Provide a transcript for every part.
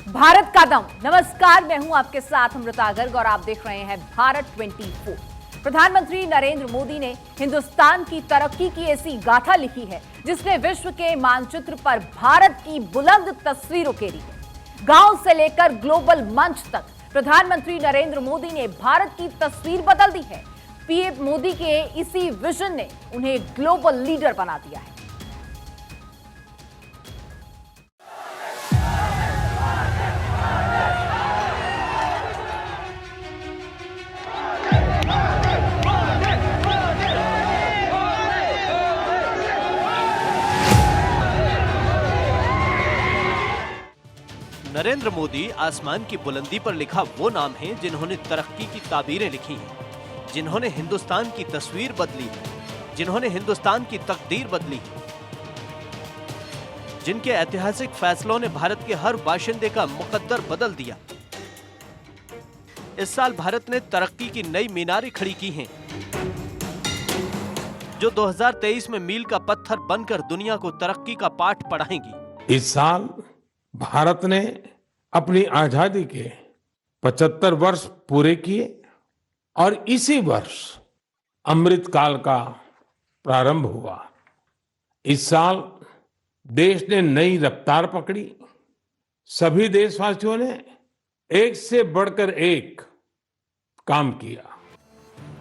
भारत का दम। नमस्कार, मैं हूं आपके साथ अमृता गर्ग और आप देख रहे हैं भारत 24। प्रधानमंत्री नरेंद्र मोदी ने हिंदुस्तान की तरक्की की ऐसी गाथा लिखी है जिसने विश्व के मानचित्र पर भारत की बुलंद तस्वीर उकेरी है। गांव से लेकर ग्लोबल मंच तक प्रधानमंत्री नरेंद्र मोदी ने भारत की तस्वीर बदल दी है। पीएम मोदी के इसी विजन ने उन्हें ग्लोबल लीडर बना दिया है। नरेंद्र मोदी आसमान की बुलंदी पर लिखा वो नाम है जिन्होंने तरक्की की ताबीरें लिखी हैं, जिन्होंने हिंदुस्तान की तस्वीर बदली है, जिन्होंने हिंदुस्तान की तकदीर बदली है, जिनके ऐतिहासिक फैसलों ने भारत के हर बाशिंदे का मुकद्दर बदल दिया। इस साल भारत ने तरक्की की नई मीनारें खड़ी की हैं, जो 2023 में मील का पत्थर बनकर दुनिया को तरक्की का पाठ पढ़ाएंगी। इस साल भारत ने अपनी आजादी के 75 वर्ष पूरे किए और इसी वर्ष अमृत काल का प्रारंभ हुआ। इस साल देश ने नई रफ्तार पकड़ी। सभी देशवासियों ने एक से बढ़कर एक काम किया।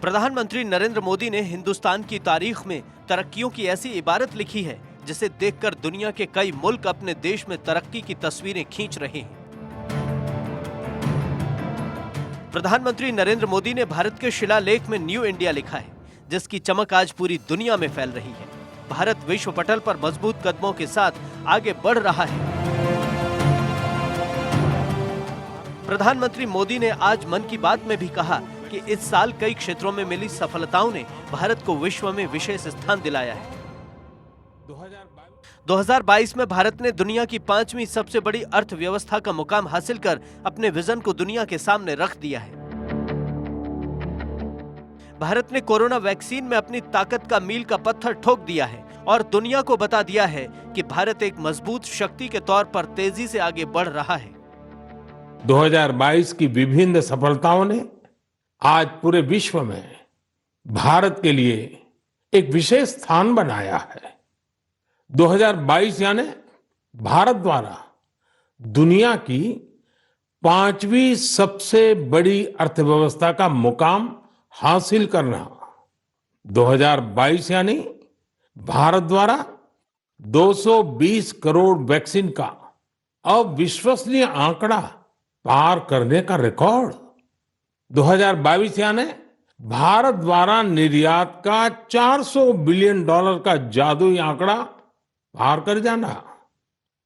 प्रधानमंत्री नरेंद्र मोदी ने हिंदुस्तान की तारीख में तरक्कियों की ऐसी इबारत लिखी है जिसे देखकर दुनिया के कई मुल्क अपने देश में तरक्की की तस्वीरें खींच रहे हैं। प्रधानमंत्री नरेंद्र मोदी ने भारत के शिलालेख में न्यू इंडिया लिखा है, जिसकी चमक आज पूरी दुनिया में फैल रही है। भारत विश्व पटल पर मजबूत कदमों के साथ आगे बढ़ रहा है। प्रधानमंत्री मोदी ने आज मन की बात में भी कहा कि इस साल कई क्षेत्रों में मिली सफलताओं ने भारत को विश्व में विशेष स्थान दिलाया है। 2022 में भारत ने दुनिया की 5वीं सबसे बड़ी अर्थव्यवस्था का मुकाम हासिल कर अपने विजन को दुनिया के सामने रख दिया है। भारत ने कोरोना वैक्सीन में अपनी ताकत का मील का पत्थर ठोक दिया है और दुनिया को बता दिया है कि भारत एक मजबूत शक्ति के तौर पर तेजी से आगे बढ़ रहा है। 2022 की विभिन्न सफलताओं ने आज पूरे विश्व में भारत के लिए एक विशेष स्थान बनाया है। 2022 यानी भारत द्वारा दुनिया की 5वीं सबसे बड़ी अर्थव्यवस्था का मुकाम हासिल करना। 2022 यानी भारत द्वारा 220 करोड़ वैक्सीन का अविश्वसनीय आंकड़ा पार करने का रिकॉर्ड। 2022 यानी भारत द्वारा निर्यात का $400 बिलियन का जादुई आंकड़ा पार कर जाना।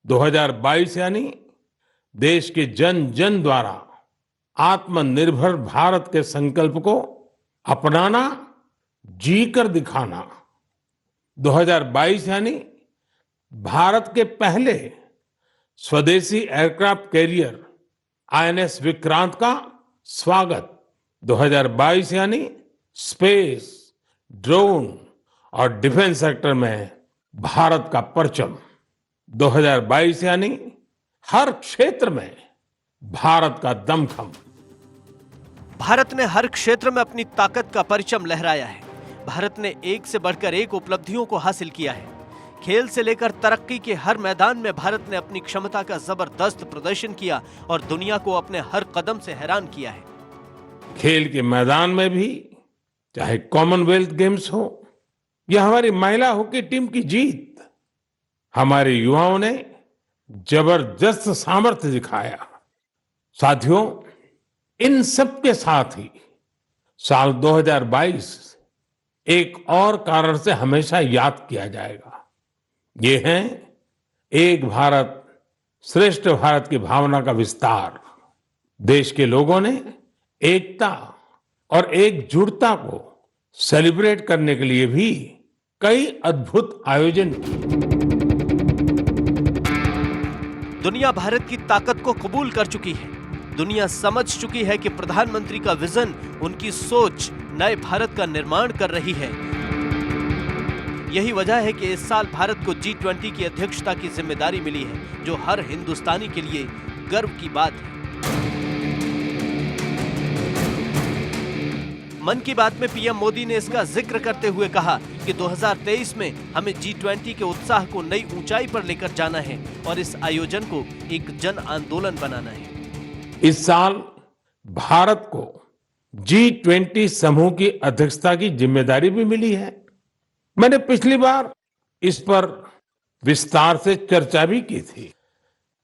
2022 यानी देश के जन जन द्वारा आत्मनिर्भर भारत के संकल्प को अपनाना, जीकर दिखाना। 2022 यानी भारत के पहले स्वदेशी एयरक्राफ्ट कैरियर आईएनएस विक्रांत का स्वागत। 2022 यानी स्पेस, ड्रोन और डिफेंस सेक्टर में भारत का परचम। 2022 यानी हर क्षेत्र में भारत का दमखम। भारत ने हर क्षेत्र में अपनी ताकत का परचम लहराया है। भारत ने एक से बढ़कर एक उपलब्धियों को हासिल किया है। खेल से लेकर तरक्की के हर मैदान में भारत ने अपनी क्षमता का जबरदस्त प्रदर्शन किया और दुनिया को अपने हर कदम से हैरान किया है। खेल के मैदान में भी, चाहे कॉमनवेल्थ गेम्स हो या हमारी महिला हॉकी टीम की जीत, हमारे युवाओं ने जबरदस्त सामर्थ्य दिखाया। साथियों, इन सब के साथ ही साल 2022 एक और कारण से हमेशा याद किया जाएगा। ये है एक भारत श्रेष्ठ भारत की भावना का विस्तार। देश के लोगों ने एकता और एकजुटता को सेलिब्रेट करने के लिए भी कई अद्भुत आयोजन किए। दुनिया भारत की ताकत को कबूल कर चुकी है। दुनिया समझ चुकी है कि प्रधानमंत्री का विजन, उनकी सोच नए भारत का निर्माण कर रही है। यही वजह है कि इस साल भारत को G20 की अध्यक्षता की जिम्मेदारी मिली है, जो हर हिंदुस्तानी के लिए गर्व की बात है। मन की बात में पीएम मोदी ने इसका जिक्र करते हुए कहा कि 2023 में हमें G20 के उत्साह को नई ऊंचाई पर लेकर जाना है और इस आयोजन को एक जन आंदोलन बनाना है। इस साल भारत को G20 समूह की अध्यक्षता की जिम्मेदारी भी मिली है। मैंने पिछली बार इस पर विस्तार से चर्चा भी की थी।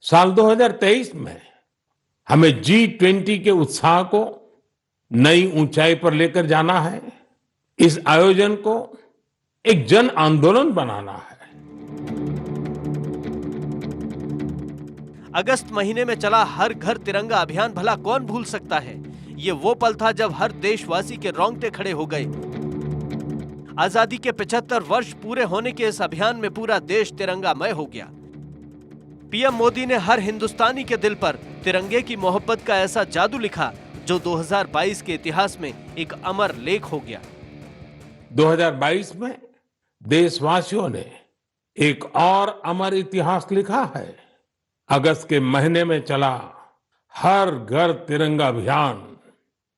साल 2023 में हमें G20 के उत्साह को नई ऊंचाई पर लेकर जाना है। इस आयोजन को एक जन आंदोलन बनाना है। अगस्त महीने में चला हर घर तिरंगा अभियान भला कौन भूल सकता है। ये वो पल था जब हर देशवासी के रोंगटे खड़े हो गए। आजादी के 75 वर्ष पूरे होने के इस अभियान में पूरा देश तिरंगामय हो गया। पीएम मोदी ने हर हिंदुस्तानी के दिल पर तिरंगे की मोहब्बत का ऐसा जादू लिखा जो 2022 के इतिहास में एक अमर लेख हो गया। 2022 में देशवासियों ने एक और अमर इतिहास लिखा है। अगस्त के महीने में चला हर घर तिरंगा अभियान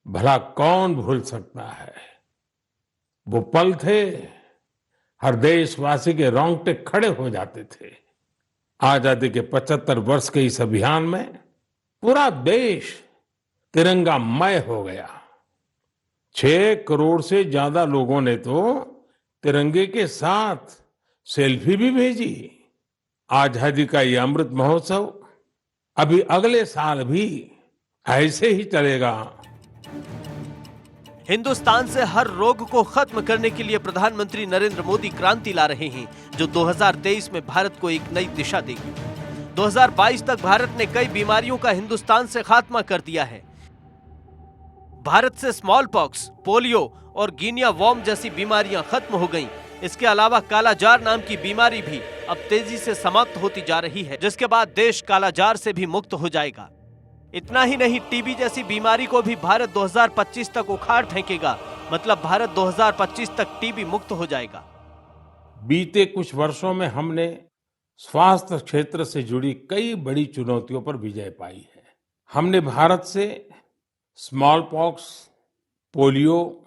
भला कौन भूल सकता है। वो पल थे हर देशवासी के रोंगटे खड़े हो जाते थे। आजादी के 75 वर्ष के इस अभियान में पूरा देश तिरंगामय हो गया। 6 करोड़ से ज्यादा लोगों ने तो तिरंगे के साथ सेल्फी भी भेजी। आजादी का ये अमृत महोत्सव अभी अगले साल भी ऐसे ही चलेगा। हिंदुस्तान से हर रोग को खत्म करने के लिए प्रधानमंत्री नरेंद्र मोदी क्रांति ला रहे हैं जो 2023 में भारत को एक नई दिशा देगी। 2022 तक भारत ने कई बीमारियों का हिंदुस्तान से खात्मा कर दिया है। भारत से स्मॉल पॉक्स, पोलियो और गिनिया वॉर्म जैसी बीमारियां खत्म हो गईं। इसके अलावा कालाजार नाम की बीमारी भी अब तेजी से समाप्त होती जा रही है, जिसके बाद देश कालाजार से भी मुक्त हो जाएगा। इतना ही नहीं, टीबी जैसी बीमारी को भी भारत 2025 तक उखाड़ फेंकेगा। मतलब भारत 2025 तक टीबी मुक्त हो जाएगा। बीते कुछ वर्षों में हमने स्वास्थ्य क्षेत्र से जुड़ी कई बड़ी चुनौतियों पर विजय पाई है। हमने भारत से स्मॉल पॉक्स, पोलियो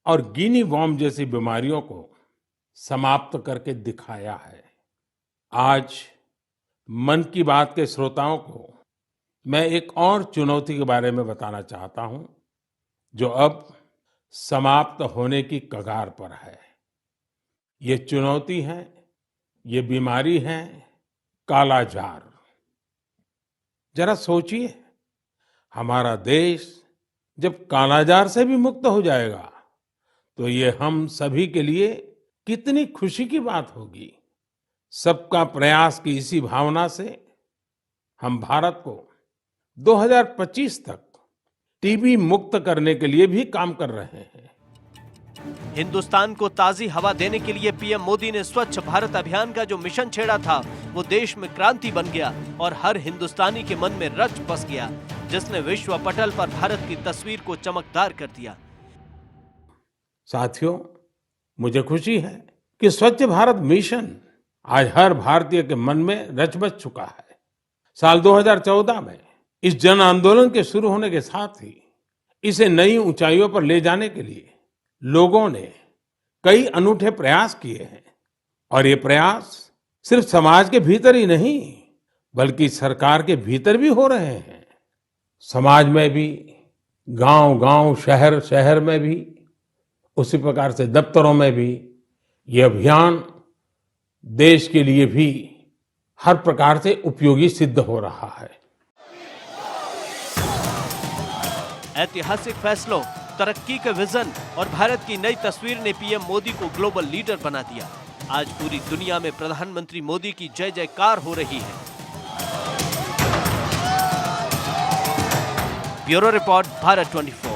और गिनी वॉर्म जैसी बीमारियों को समाप्त करके दिखाया है। आज मन की बात के श्रोताओं को मैं एक और चुनौती के बारे में बताना चाहता हूं जो अब समाप्त होने की कगार पर है। ये चुनौती है, ये बीमारी है कालाजार। जरा सोचिए, हमारा देश जब कालाजार से भी मुक्त हो जाएगा तो ये हम सभी के लिए कितनी खुशी की बात होगी। सबका प्रयास की इसी भावना से हम भारत को 2025 तक टीबी मुक्त करने के लिए भी काम कर रहे हैं। हिंदुस्तान को ताजी हवा देने के लिए पीएम मोदी ने स्वच्छ भारत अभियान का जो मिशन छेड़ा था वो देश में क्रांति बन गया और हर हिंदुस्तानी के मन में रच बस गया, जिसने विश्व पटल पर भारत की तस्वीर को चमकदार कर दिया। साथियों, मुझे खुशी है कि स्वच्छ भारत मिशन आज हर भारतीय के मन में रच बस चुका है। साल 2014 में इस जन आंदोलन के शुरू होने के साथ ही इसे नई ऊंचाइयों पर ले जाने के लिए लोगों ने कई अनूठे प्रयास किए हैं। और ये प्रयास सिर्फ समाज के भीतर ही नहीं बल्कि सरकार के भीतर भी हो रहे हैं। समाज में भी, गांव-गांव, शहर-शहर में भी, उसी प्रकार से दफ्तरों में भी ये अभियान देश के लिए भी हर प्रकार से उपयोगी सिद्ध हो रहा है। ऐतिहासिक फैसलों, तरक्की के विजन और भारत की नई तस्वीर ने पीएम मोदी को ग्लोबल लीडर बना दिया। आज पूरी दुनिया में प्रधानमंत्री मोदी की जय जयकार हो रही है। Bureau report, Bharat 24।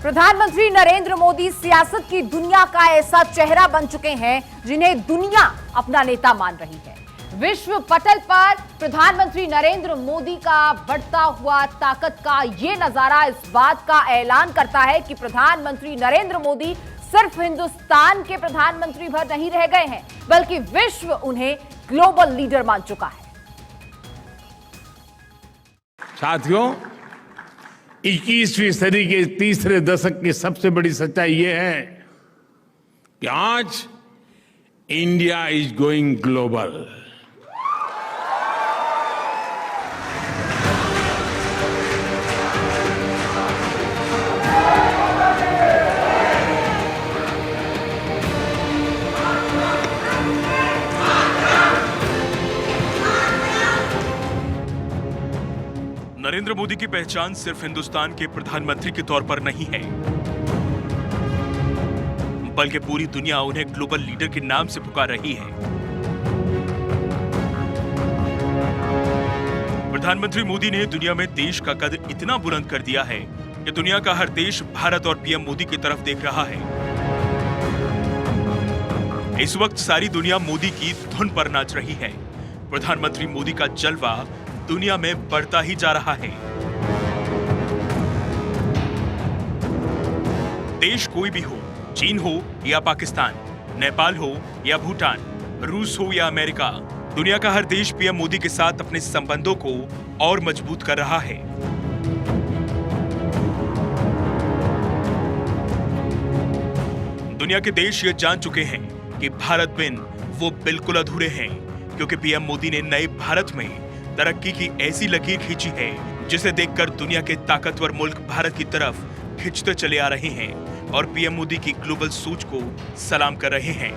प्रधानमंत्री नरेंद्र मोदी सियासत की दुनिया का ऐसा चेहरा बन चुके हैं जिन्हें दुनिया अपना नेता मान रही है। विश्व पटल पर प्रधानमंत्री नरेंद्र मोदी का बढ़ता हुआ ताकत का ये नजारा इस बात का ऐलान करता है कि प्रधानमंत्री नरेंद्र मोदी सिर्फ हिंदुस्तान के प्रधानमंत्री भर नहीं रह गए हैं, बल्कि विश्व उन्हें ग्लोबल लीडर मान चुका है। साथियों, 21वीं सदी के तीसरे दशक की सबसे बड़ी सच्चाई यह है कि आज India is going global. Narendra Modi की पहचान सिर्फ हिंदुस्तान के प्रधानमंत्री के तौर पर नहीं है, बल्कि पूरी दुनिया उन्हें ग्लोबल लीडर के नाम से पुकार रही है। प्रधानमंत्री मोदी ने दुनिया में देश का कद इतना बुलंद कर दिया है कि दुनिया का हर देश भारत और पीएम मोदी की तरफ देख रहा है। इस वक्त सारी दुनिया मोदी की धुन पर नाच रही है। प्रधानमंत्री मोदी का जलवा दुनिया में बढ़ता ही जा रहा है। देश कोई भी हो, चीन हो या पाकिस्तान, नेपाल हो या भूटान, रूस हो या अमेरिका, दुनिया का हर देश पीएम मोदी के साथ अपने संबंधों को और मजबूत कर रहा है। दुनिया के देश ये जान चुके हैं कि भारत बिन वो बिल्कुल अधूरे हैं, क्योंकि पीएम मोदी ने नए भारत में तरक्की की ऐसी लकीर खींची है जिसे देखकर दुनिया के ताकतवर मुल्क भारत की तरफ खिंचते चले आ रहे हैं और पीएम मोदी की ग्लोबल सोच को सलाम कर रहे हैं।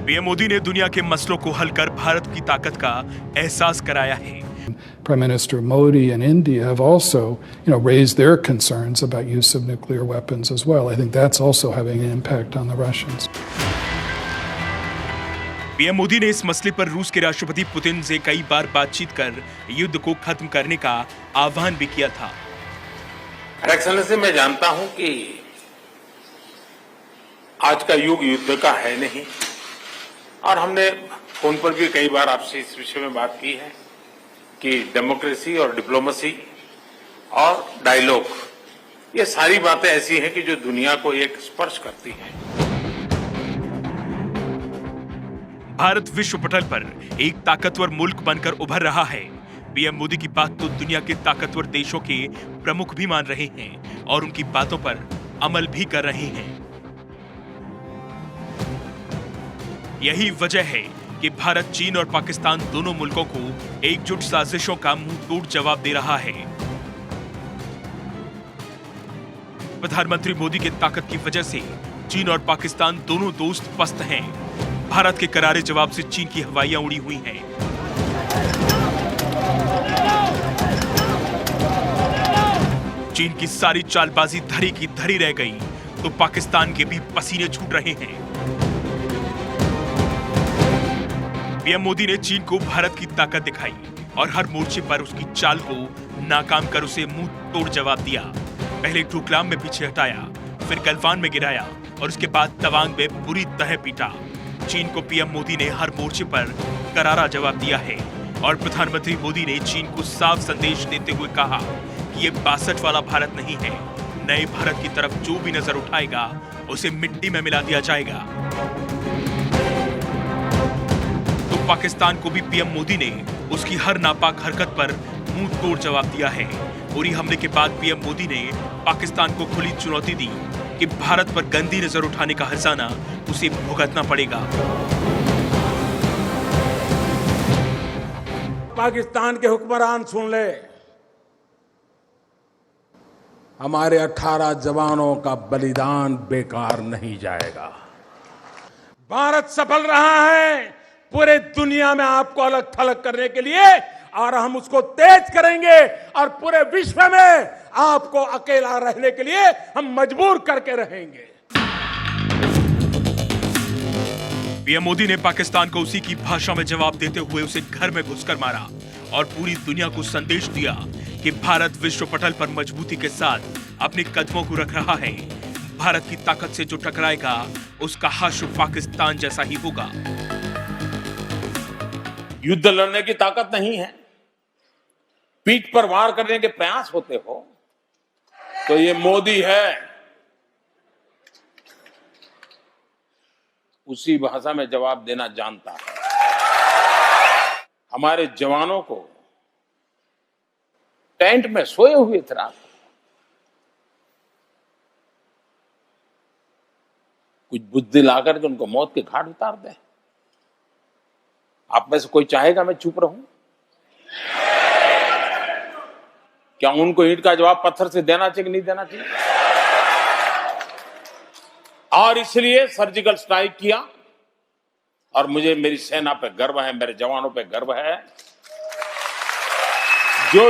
पीएम मोदी ने दुनिया के मसलों को हल कर भारत की ताकत का एहसास कराया है। Prime Minister Modi and India have also, raised their concerns about use of nuclear weapons as well. I think that's also having an impact on the Russians. PM Modi ने इस मसले पर रूस के राष्ट्रपति पुतिन से कई बार बातचीत कर युद्ध को खत्म करने का आह्वान भी किया था। एक्सेलेंसी, मैं जानता हूं कि आज का युग युद्ध का है नहीं, और हमने फोन पर भी कई बार आपसे इस विषय में बात की है कि डेमोक्रेसी और डिप्लोमेसी और डायलॉग, ये सारी बातें ऐसी हैं कि जो दुनिया को एक स्पर्श करती हैं। भारत विश्व पटल पर एक ताकतवर मुल्क बनकर उभर रहा है। पीएम मोदी की बात तो दुनिया के ताकतवर देशों के प्रमुख भी मान रहे हैं और उनकी बातों पर अमल भी कर रहे हैं। यही वजह है कि भारत चीन और पाकिस्तान दोनों मुल्कों को एकजुट साजिशों का मुंह तोड़ जवाब दे रहा है। प्रधानमंत्री मोदी की ताकत की वजह से चीन और पाकिस्तान दोनों दोस्त पस्त हैं। भारत के करारे जवाब से चीन की हवाइयां उड़ी हुई हैं। चीन की सारी चालबाजी धरी की धरी रह गई तो पाकिस्तान के भी पसीने छूट रहे हैं। पीएम मोदी ने चीन को भारत की ताकत दिखाई और हर मोर्चे पर उसकी चाल को नाकाम कर उसे मुंह तोड़ जवाब दिया। पहले डोकलाम में पीछे हटाया, फिर गलवान में गिराया और उसके बाद तवांग में बुरी तरह पीटा। चीन को पीएम मोदी ने हर मोर्चे पर करारा जवाब दिया है और प्रधानमंत्री मोदी ने चीन को साफ संदेश देते हुए कहा कि ये 62 वाला भारत नहीं है। नए भारत की तरफ जो भी नजर उठाएगा उसे मिट्टी में मिला दिया जाएगा। तो पाकिस्तान को भी पीएम मोदी ने उसकी हर नापाक हरकत पर मुंह तोड़ जवाब दिया है। उरी हमले के बाद पीएम मोदी ने पाकिस्तान को खुली चुनौती दी कि भारत पर गंदी नजर उठाने का हर्जाना उसे भुगतना पड़ेगा। पाकिस्तान के हुक्मरान सुन ले, हमारे 18 जवानों का बलिदान बेकार नहीं जाएगा। भारत सफल रहा है पूरे दुनिया में आपको अलग थलग करने के लिए, और हम उसको तेज करेंगे और पूरे विश्व में आपको अकेला रहने के लिए हम मजबूर करके रहेंगे। पीएम मोदी ने पाकिस्तान को उसी की भाषा में जवाब देते हुए उसे घर में घुसकर मारा और पूरी दुनिया को संदेश दिया कि भारत विश्व पटल पर मजबूती के साथ अपने कदमों को रख रहा है। भारत की ताकत से जो टकराएगा उसका हश्र पाकिस्तान जैसा ही होगा। युद्ध लड़ने की ताकत नहीं है, पीठ पर वार करने के प्रयास होते हो तो ये मोदी है, उसी भाषा में जवाब देना जानता है। हमारे जवानों को टेंट में सोए हुए थे रात को, कुछ बुद्धि लाकर के उनको मौत के घाट उतार दे। आप में से कोई चाहेगा मैं चुप रहूं? क्या उनको ईंट का जवाब पत्थर से देना चाहिए कि नहीं देना चाहिए? और इसलिए सर्जिकल स्ट्राइक किया, और मुझे मेरी सेना पे गर्व है, मेरे जवानों पे गर्व है। जो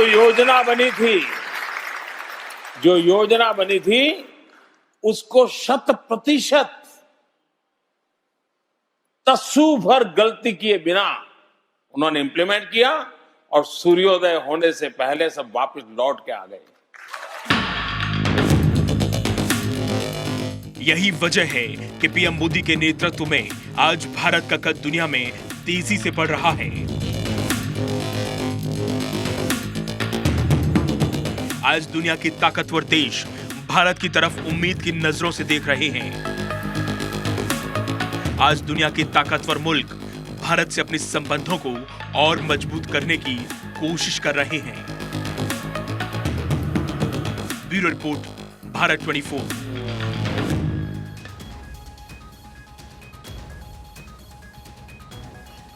योजना बनी थी उसको 100% तस्सू भर गलती किए बिना उन्होंने इंप्लीमेंट किया, और सूर्योदय होने से पहले सब वापस लौट के आ गए। यही वजह है कि पीएम मोदी के नेतृत्व में आज भारत का कद दुनिया में तेजी से बढ़ रहा है। आज दुनिया के ताकतवर देश भारत की तरफ उम्मीद की नजरों से देख रहे हैं। आज दुनिया के ताकतवर मुल्क भारत से अपने संबंधों को और मजबूत करने की कोशिश कर रहे हैं। Bureau report, Bharat 24।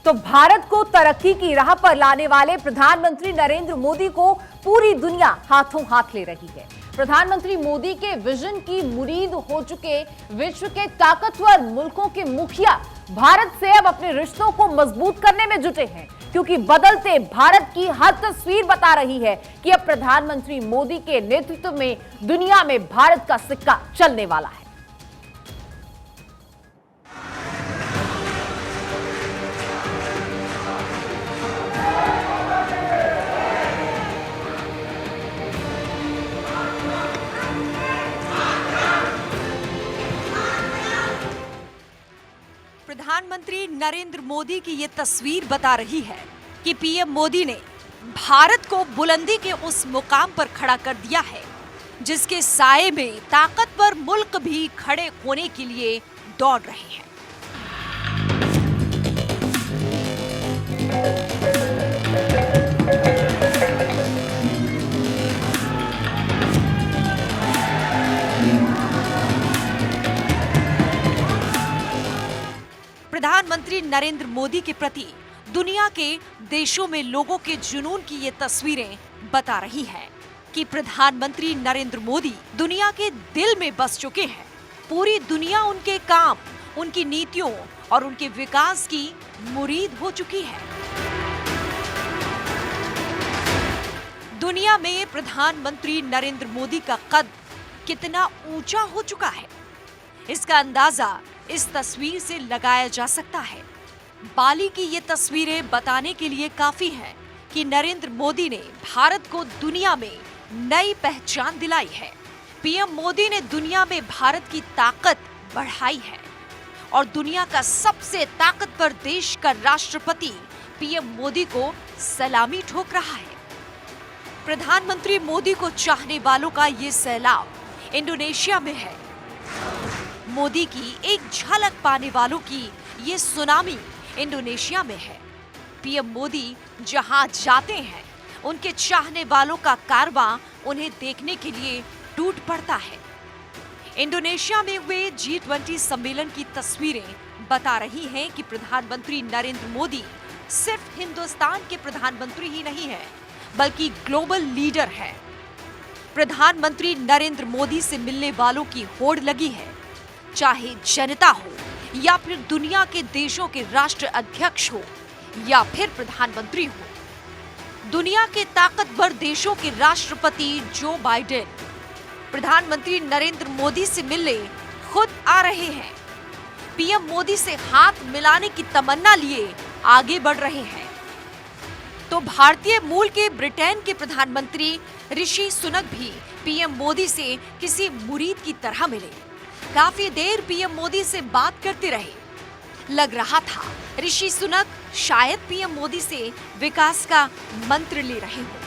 तो भारत को तरक्की की राह पर लाने वाले प्रधानमंत्री नरेंद्र मोदी को पूरी दुनिया हाथों हाथ ले रही है। प्रधानमंत्री मोदी के विजन की मुरीद हो चुके विश्व के ताकतवर मुल्कों के मुखिया भारत से अब अपने रिश्तों को मजबूत करने में जुटे हैं, क्योंकि बदलते भारत की हर तस्वीर बता रही है कि अब प्रधानमंत्री मोदी के नेतृत्व में दुनिया में भारत का सिक्का चलने वाला है। प्रधानमंत्री नरेंद्र मोदी की ये तस्वीर बता रही है कि पीएम मोदी ने भारत को बुलंदी के उस मुकाम पर खड़ा कर दिया है जिसके साए में ताकतवर मुल्क भी खड़े होने के लिए दौड़ रहे हैं। प्रधानमंत्री नरेंद्र मोदी के प्रति दुनिया के देशों में लोगों के जुनून की ये तस्वीरें बता रही है कि प्रधानमंत्री नरेंद्र मोदी दुनिया के दिल में बस चुके हैं। पूरी दुनिया उनके काम, उनकी नीतियों और उनके विकास की मुरीद हो चुकी है। दुनिया में प्रधानमंत्री नरेंद्र मोदी का कद कितना ऊंचा हो चुका है, इसका अंदाजा इस तस्वीर से लगाया जा सकता है। बाली की ये तस्वीरें बताने के लिए काफी है कि नरेंद्र मोदी ने भारत को दुनिया में नई पहचान दिलाई है। पीएम मोदी ने दुनिया में भारत की ताकत बढ़ाई है और दुनिया का सबसे ताकतवर देश का राष्ट्रपति पीएम मोदी को सलामी ठोक रहा है। प्रधानमंत्री मोदी को चाहने वालों का ये सैलाब इंडोनेशिया में है। मोदी की एक झलक पाने वालों की ये सुनामी इंडोनेशिया में है। पीएम मोदी जहां जाते हैं उनके चाहने वालों का कारवां उन्हें देखने के लिए टूट पड़ता है। इंडोनेशिया में हुए G20 सम्मेलन की तस्वीरें बता रही हैं कि प्रधानमंत्री नरेंद्र मोदी सिर्फ हिंदुस्तान के प्रधानमंत्री ही नहीं है, बल्कि ग्लोबल लीडर है। प्रधानमंत्री नरेंद्र मोदी से मिलने वालों की होड़ लगी है, चाहे जनता हो या फिर दुनिया के देशों के राष्ट्र अध्यक्ष हो या फिर प्रधानमंत्री हो। दुनिया के ताकतवर देशों के राष्ट्रपति जो बाइडेन प्रधानमंत्री नरेंद्र मोदी से मिलने खुद आ रहे हैं। पीएम मोदी से हाथ मिलाने की तमन्ना लिए आगे बढ़ रहे हैं। तो भारतीय मूल के ब्रिटेन के प्रधानमंत्री ऋषि सुनक भी पीएम मोदी से किसी मुरीद की तरह मिले। काफी देर पीएम मोदी से बात करते रहे। लग रहा था ऋषि सुनक शायद पीएम मोदी से विकास का मंत्र ले रहे हो।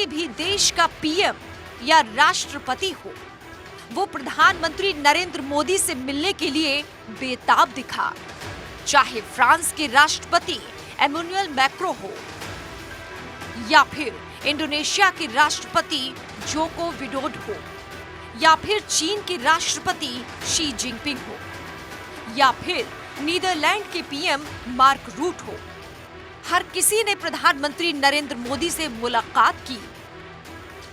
भी देश का पीएम या राष्ट्रपति हो, वो प्रधानमंत्री नरेंद्र मोदी से मिलने के लिए बेताब दिखा। चाहे फ्रांस के राष्ट्रपति एमेनुअल मैक्रो हो या फिर इंडोनेशिया के राष्ट्रपति जोको विडोडो हो या फिर चीन के राष्ट्रपति शी जिनपिंग हो या फिर नीदरलैंड के पीएम मार्क रूट हो, हर किसी ने प्रधानमंत्री नरेंद्र मोदी से मुलाकात की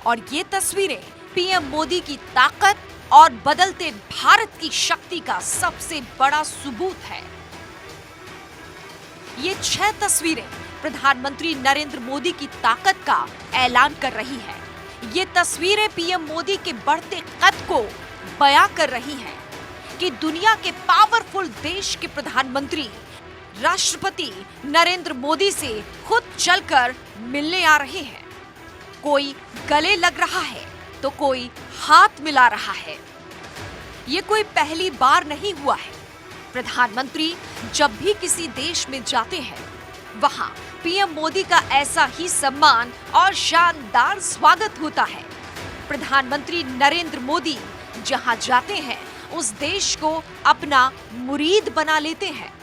और ये तस्वीरें पीएम मोदी की ताकत और बदलते भारत की शक्ति का सबसे बड़ा सबूत है। ये 6 तस्वीरें प्रधानमंत्री नरेंद्र मोदी की ताकत का ऐलान कर रही है। ये तस्वीरें पीएम मोदी के बढ़ते कद को बयां कर रही हैं कि दुनिया के पावरफुल देश के प्रधानमंत्री राष्ट्रपति नरेंद्र मोदी से खुद चलकर मिलने आ रहे हैं। कोई गले लग रहा है तो कोई हाथ मिला रहा है। ये कोई पहली बार नहीं हुआ है। प्रधानमंत्री जब भी किसी देश में जाते हैं, वहां पीएम मोदी का ऐसा ही सम्मान और शानदार स्वागत होता है। प्रधानमंत्री नरेंद्र मोदी जहां जाते हैं, उस देश को अपना मुरीद बना लेते हैं।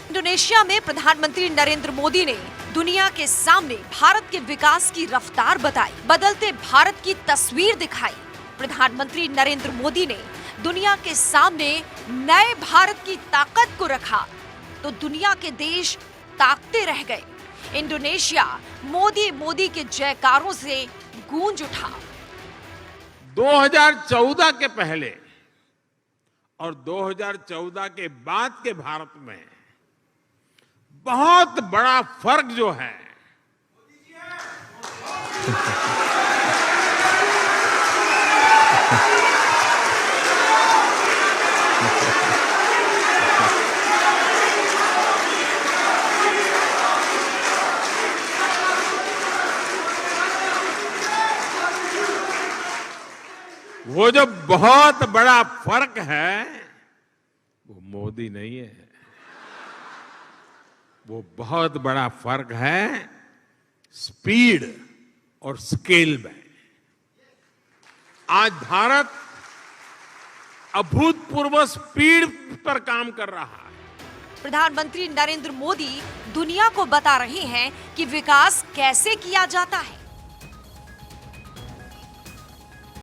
इंडोनेशिया में प्रधानमंत्री नरेंद्र मोदी ने दुनिया के सामने भारत के विकास की रफ्तार बताई, बदलते भारत की तस्वीर दिखाई। प्रधानमंत्री नरेंद्र मोदी ने दुनिया के सामने नए भारत की ताकत को रखा तो दुनिया के देश ताकते रह गए। इंडोनेशिया मोदी मोदी के जयकारों से गूंज उठा। 2014 के पहले और 2014 के बाद के भारत में बहुत बड़ा फर्क जो है, वो जो बहुत बड़ा फर्क है वो मोदी नहीं है, वो बहुत बड़ा फर्क है स्पीड और स्केल में। आज भारत अभूतपूर्व स्पीड पर काम कर रहा है। प्रधानमंत्री नरेंद्र मोदी दुनिया को बता रहे हैं कि विकास कैसे किया जाता है।